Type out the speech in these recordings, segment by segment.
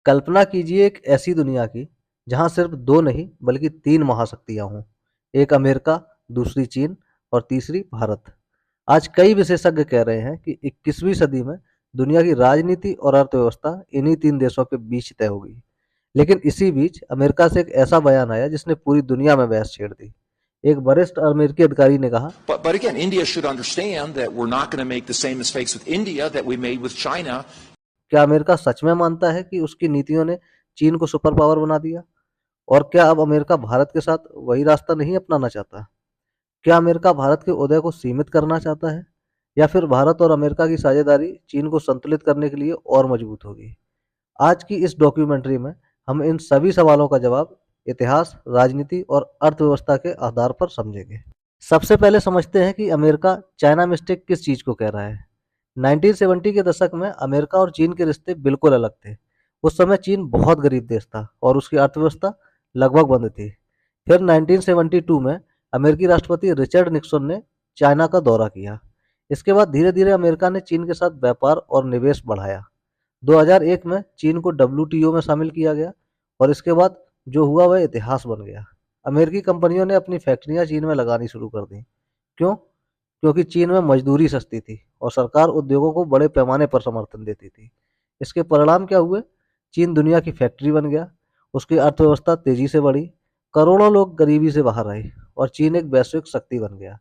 कल्पना कीजिए एक ऐसी दुनिया की जहां सिर्फ दो नहीं बल्कि तीन महाशक्तियां हों। एक अमेरिका, दूसरी चीन और तीसरी भारत। आज कई विशेषज्ञ कह रहे हैं कि 21वीं सदी में दुनिया की राजनीति और अर्थव्यवस्था इन्हीं तीन देशों के बीच तय होगी। लेकिन इसी बीच अमेरिका से एक ऐसा बयान आया जिसने पूरी दुनिया में बहस छेड़ दी। एक वरिष्ठ अमेरिकी अधिकारी ने कहा, But again, India should understand that we're not going to make the same mistakes with India that we made with China. क्या अमेरिका सच में मानता है कि उसकी नीतियों ने चीन को सुपर पावर बना दिया? और क्या अब अमेरिका भारत के साथ वही रास्ता नहीं अपनाना चाहता? क्या अमेरिका भारत के उदय को सीमित करना चाहता है, या फिर भारत और अमेरिका की साझेदारी चीन को संतुलित करने के लिए और मजबूत होगी? आज की इस डॉक्यूमेंट्री में हम इन सभी सवालों का जवाब इतिहास, राजनीति और अर्थव्यवस्था के आधार पर समझेंगे। सबसे पहले समझते हैं कि अमेरिका चाइना मिस्टेक किस चीज को कह रहा है। 1970 के दशक में अमेरिका और चीन के रिश्ते बिल्कुल अलग थे। उस समय चीन बहुत गरीब देश था और उसकी अर्थव्यवस्था लगभग बंद थी। फिर 1972 में अमेरिकी राष्ट्रपति रिचर्ड निक्सन ने चाइना का दौरा किया। इसके बाद धीरे धीरे अमेरिका ने चीन के साथ व्यापार और निवेश बढ़ाया। 2001 में चीन को WTO में शामिल किया गया और इसके बाद जो हुआ वह इतिहास बन गया। अमेरिकी कंपनियों ने अपनी फैक्ट्रियां चीन में लगानी शुरू कर दी। क्यों? क्योंकि चीन में मजदूरी सस्ती थी और सरकार उद्योगों को बड़े पैमाने पर समर्थन देती थी। इसके परिणाम क्या हुए? चीन दुनिया की फैक्ट्री बन गया, उसकी अर्थव्यवस्था तेजी से बढ़ी, करोड़ों लोग गरीबी से बाहर आए और चीन एक वैश्विक शक्ति बन गया।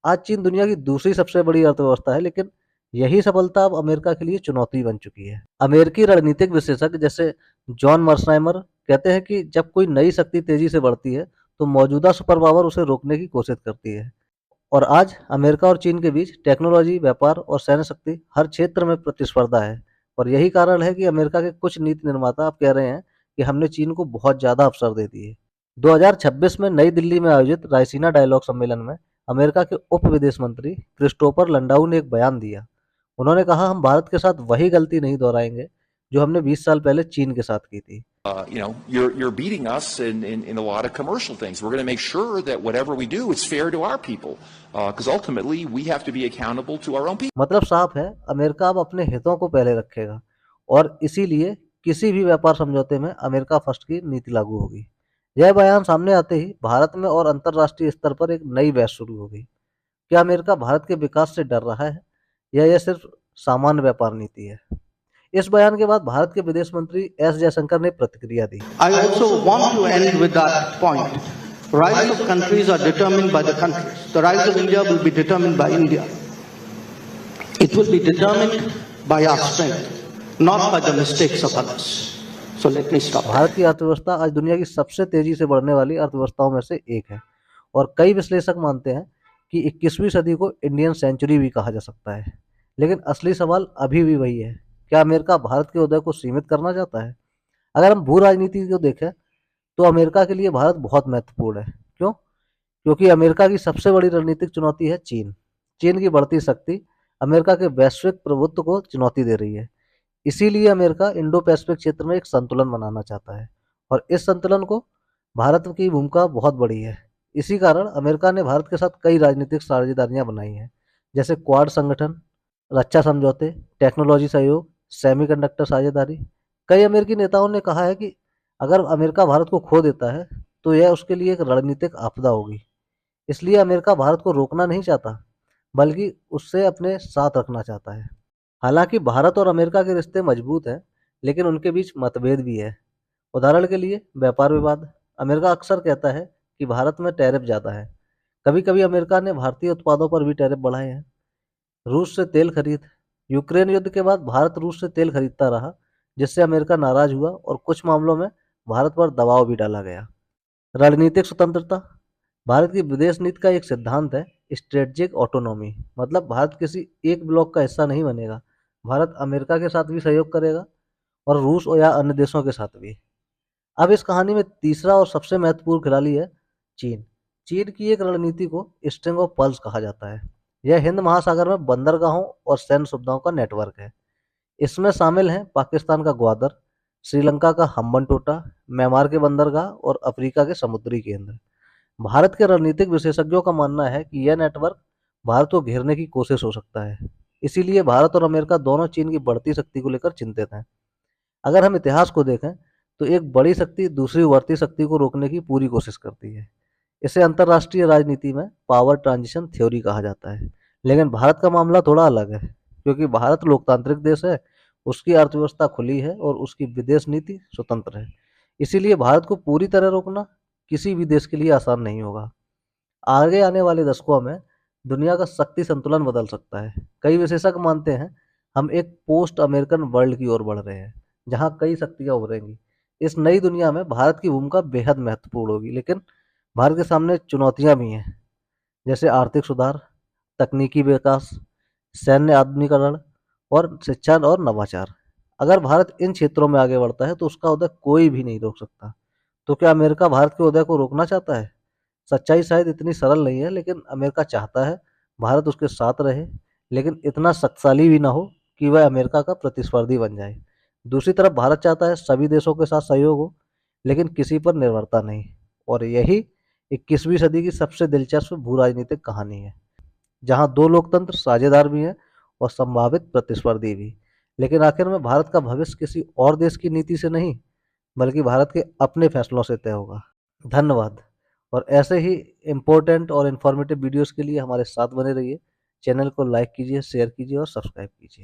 आज चीन दुनिया की दूसरी सबसे बड़ी अर्थव्यवस्था है, लेकिन यही सफलता अब अमेरिका के लिए चुनौती बन चुकी है। अमेरिकी रणनीतिक विशेषज्ञ जैसे जॉन मर्साइमर कहते हैं कि जब कोई नई शक्ति तेजी से बढ़ती है तो मौजूदा सुपर पावर उसे रोकने की कोशिश करती है। और आज अमेरिका और चीन के बीच टेक्नोलॉजी, व्यापार और सैन्य शक्ति हर क्षेत्र में प्रतिस्पर्धा है। और यही कारण है कि अमेरिका के कुछ नीति निर्माता अब कह रहे हैं कि हमने चीन को बहुत ज्यादा अवसर दे दिए। 2026 में नई दिल्ली में आयोजित रायसीना डायलॉग सम्मेलन में अमेरिका के उप विदेश मंत्री क्रिस्टोफर लंडाउ ने एक बयान दिया। उन्होंने कहा, हम भारत के साथ वही गलती नहीं दोहराएंगे जो हमने 20 साल पहले चीन के साथ की थी। You're beating us in a lot of commercial things. We're going to make sure that whatever we do, it's fair to our people, because ultimately we have to be accountable to our own people. मतलब साफ है, America अब अपने हितों को पहले रखेगा और इसीलिए किसी भी व्यापार समझौते में अमेरिका फर्स्ट की नीति लागू होगी। यह बयान सामने आते ही भारत में और अंतर्राष्ट्रीय स्तर पर एक नई बहस शुरू हो गई। क्या अमेरिका भारत के विकास से डर रहा है या यह सिर्फ सामान्य व्यापार नीति है? इस बयान के बाद भारत के विदेश मंत्री एस जयशंकर ने प्रतिक्रिया दी। I also want to end with that point. Rise of countries are determined by the countries. The rise of India will be determined by India. It will be determined by our strength, not by the mistakes of others. So let me stop. Bharat की अर्थव्यवस्था आज दुनिया की सबसे तेजी से बढ़ने वाली अर्थव्यवस्थाओं में से एक है और कई विश्लेषक मानते हैं कि 21वीं सदी को इंडियन सेंचुरी भी कहा जा सकता है। लेकिन असली सवाल अभी भी वही है, क्या अमेरिका भारत के उदय को सीमित करना चाहता है? अगर हम भू राजनीति को देखें तो अमेरिका के लिए भारत बहुत महत्वपूर्ण है। क्यों? क्योंकि अमेरिका की सबसे बड़ी रणनीतिक चुनौती है चीन। चीन की बढ़ती शक्ति अमेरिका के वैश्विक प्रभुत्व को चुनौती दे रही है। इसीलिए अमेरिका इंडो पैसिफिक क्षेत्र में एक संतुलन बनाना चाहता है और इस संतुलन को भारत की भूमिका बहुत बड़ी है। इसी कारण अमेरिका ने भारत के साथ कई राजनीतिक साझेदारियां बनाई हैं, जैसे क्वाड संगठन, रक्षा समझौते, टेक्नोलॉजी सहयोग, सेमीकंडक्टर साझेदारी। कई अमेरिकी नेताओं ने कहा है कि अगर अमेरिका भारत को खो देता है तो यह उसके लिए एक रणनीतिक आपदा होगी। इसलिए अमेरिका भारत को रोकना नहीं चाहता बल्कि उससे अपने साथ रखना चाहता है। हालांकि भारत और अमेरिका के रिश्ते मजबूत हैं, लेकिन उनके बीच मतभेद भी है। उदाहरण के लिए व्यापार विवाद। अमेरिका अक्सर कहता है कि भारत में टैरिफ ज़्यादा है। कभी कभी अमेरिका ने भारतीय उत्पादों पर भी टैरिफ बढ़ाए हैं। रूस से तेल खरीद। यूक्रेन युद्ध के बाद भारत रूस से तेल खरीदता रहा, जिससे अमेरिका नाराज हुआ और कुछ मामलों में भारत पर दबाव भी डाला गया। रणनीतिक स्वतंत्रता। भारत की विदेश नीति का एक सिद्धांत है स्ट्रेटेजिक ऑटोनॉमी। मतलब भारत किसी एक ब्लॉक का हिस्सा नहीं बनेगा। भारत अमेरिका के साथ भी सहयोग करेगा और रूस या अन्य देशों के साथ भी। अब इस कहानी में तीसरा और सबसे महत्वपूर्ण खिलाड़ी है चीन। चीन की एक रणनीति को स्ट्रिंग ऑफ पर्ल्स कहा जाता है। यह हिंद महासागर में बंदरगाहों और सैन्य सुविधाओं का नेटवर्क है। इसमें शामिल हैं पाकिस्तान का ग्वादर, श्रीलंका का हम्बनटोटा, म्यांमार के बंदरगाह और अफ्रीका के समुद्री केंद्र। भारत के रणनीतिक विशेषज्ञों का मानना है कि यह नेटवर्क भारत को घेरने की कोशिश हो सकता है। इसीलिए भारत और अमेरिका दोनों चीन की बढ़ती शक्ति को लेकर चिंतित हैं। अगर हम इतिहास को देखें तो एक बड़ी शक्ति दूसरी उभरती शक्ति को रोकने की पूरी कोशिश करती है। इसे अंतर्राष्ट्रीय राजनीति में पावर ट्रांजिशन थ्योरी कहा जाता है। लेकिन भारत का मामला थोड़ा अलग है, क्योंकि भारत लोकतांत्रिक देश है, उसकी अर्थव्यवस्था खुली है और उसकी विदेश नीति स्वतंत्र है। इसीलिए भारत को पूरी तरह रोकना किसी भी देश के लिए आसान नहीं होगा। आगे आने वाले दशकों में दुनिया का शक्ति संतुलन बदल सकता है। कई विशेषज्ञ मानते हैं हम एक पोस्ट अमेरिकन वर्ल्ड की ओर बढ़ रहे हैं, जहां कई शक्तियां उभरेंगी। इस नई दुनिया में भारत की भूमिका बेहद महत्वपूर्ण होगी, लेकिन भारत के सामने चुनौतियां भी हैं, जैसे आर्थिक सुधार, तकनीकी विकास, सैन्य आधुनिकीकरण और शिक्षा और नवाचार। अगर भारत इन क्षेत्रों में आगे बढ़ता है तो उसका उदय कोई भी नहीं रोक सकता। तो क्या अमेरिका भारत के उदय को रोकना चाहता है? सच्चाई शायद इतनी सरल नहीं है, लेकिन अमेरिका चाहता है भारत उसके साथ रहे, लेकिन इतना शक्तिशाली भी ना हो कि वह अमेरिका का प्रतिस्पर्धी बन जाए। दूसरी तरफ भारत चाहता है सभी देशों के साथ सहयोग हो, लेकिन किसी पर निर्भरता नहीं। और यही 21वीं सदी की सबसे दिलचस्प भू राजनीतिक कहानी है, जहां दो लोकतंत्र साझेदार भी हैं और संभावित प्रतिस्पर्धी भी। लेकिन आखिर में भारत का भविष्य किसी और देश की नीति से नहीं, बल्कि भारत के अपने फैसलों से तय होगा। धन्यवाद। और ऐसे ही इम्पोर्टेंट और इन्फॉर्मेटिव वीडियोस के लिए हमारे साथ बने रहिए। चैनल को लाइक कीजिए, शेयर कीजिए और सब्सक्राइब कीजिए।